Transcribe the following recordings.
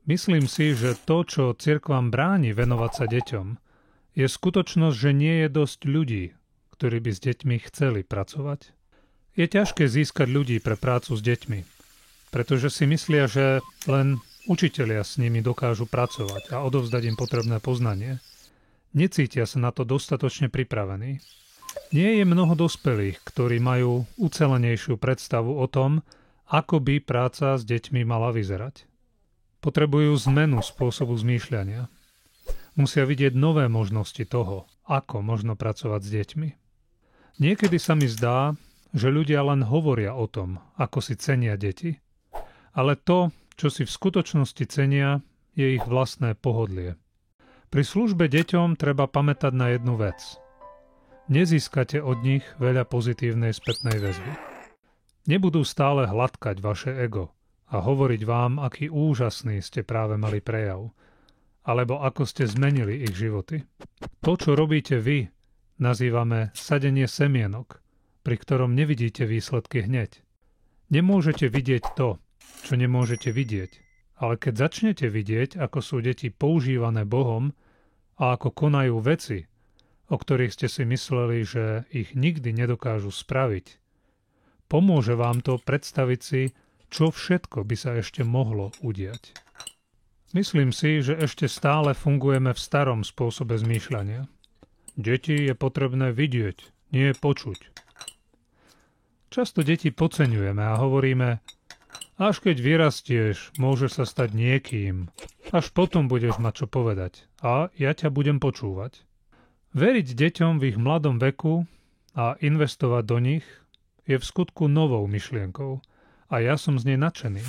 Myslím si, že to, čo cirkvám bráni venovať sa deťom, je skutočnosť, že nie je dosť ľudí, ktorí by s deťmi chceli pracovať. Je ťažké získať ľudí pre prácu s deťmi, pretože si myslia, že len učitelia s nimi dokážu pracovať a odovzdať im potrebné poznanie. Necítia sa na to dostatočne pripravení. Nie je mnoho dospelých, ktorí majú ucelenejšiu predstavu o tom, ako by práca s deťmi mala vyzerať. Potrebujú zmenu spôsobu zmýšľania. Musia vidieť nové možnosti toho, ako možno pracovať s deťmi. Niekedy sa mi zdá, že ľudia len hovoria o tom, ako si cenia deti, ale to, čo si v skutočnosti cenia, je ich vlastné pohodlie. Pri službe deťom treba pamätať na jednu vec. Nezískate od nich veľa pozitívnej spätnej väzby. Nebudú stále hladkať vaše ego a hovoriť vám, aký úžasný ste práve mali prejav, alebo ako ste zmenili ich životy. To, čo robíte vy, nazývame sadenie semienok, pri ktorom nevidíte výsledky hneď. Nemôžete vidieť to, čo nemôžete vidieť, ale keď začnete vidieť, ako sú deti používané Bohom a ako konajú veci, o ktorých ste si mysleli, že ich nikdy nedokážu spraviť, pomôže vám to predstaviť si, čo všetko by sa ešte mohlo udiať. Myslím si, že ešte stále fungujeme v starom spôsobe zmýšľania. Deti je potrebné vidieť, nie počuť. Často deti podceňujeme a hovoríme, až keď vyrastieš, môžeš sa stať niekým. Až potom budeš mať čo povedať a ja ťa budem počúvať. Veriť deťom v ich mladom veku a investovať do nich je v skutku novou myšlienkou a ja som z nej nadšený.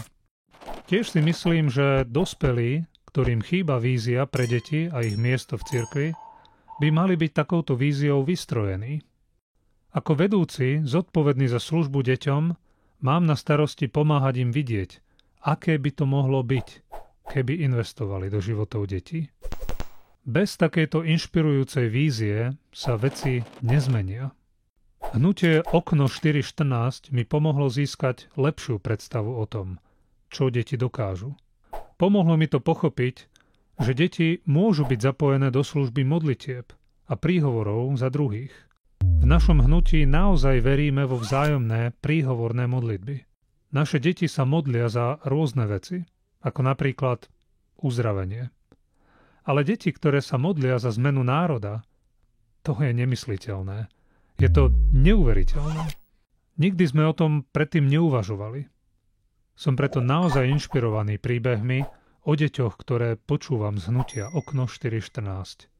Tiež si myslím, že dospelí, ktorým chýba vízia pre deti a ich miesto v cirkvi, by mali byť takouto víziou vystrojení. Ako vedúci, zodpovedný za službu deťom, mám na starosti pomáhať im vidieť, aké by to mohlo byť, keby investovali do životov detí. Bez takejto inšpirujúcej vízie sa veci nezmenia. Hnutie Okno 4.14 mi pomohlo získať lepšiu predstavu o tom, čo deti dokážu. Pomohlo mi to pochopiť, že deti môžu byť zapojené do služby modlitieb a príhovorov za druhých. V našom hnutí naozaj veríme vo vzájomné príhovorné modlitby. Naše deti sa modlia za rôzne veci, ako napríklad uzdravenie. Ale deti, ktoré sa modlia za zmenu národa, to je nemysliteľné. Je to neuveriteľné. Nikdy sme o tom predtým neuvažovali. Som preto naozaj inšpirovaný príbehmi o deťoch, ktoré počúvam z hnutia Okno 4.14.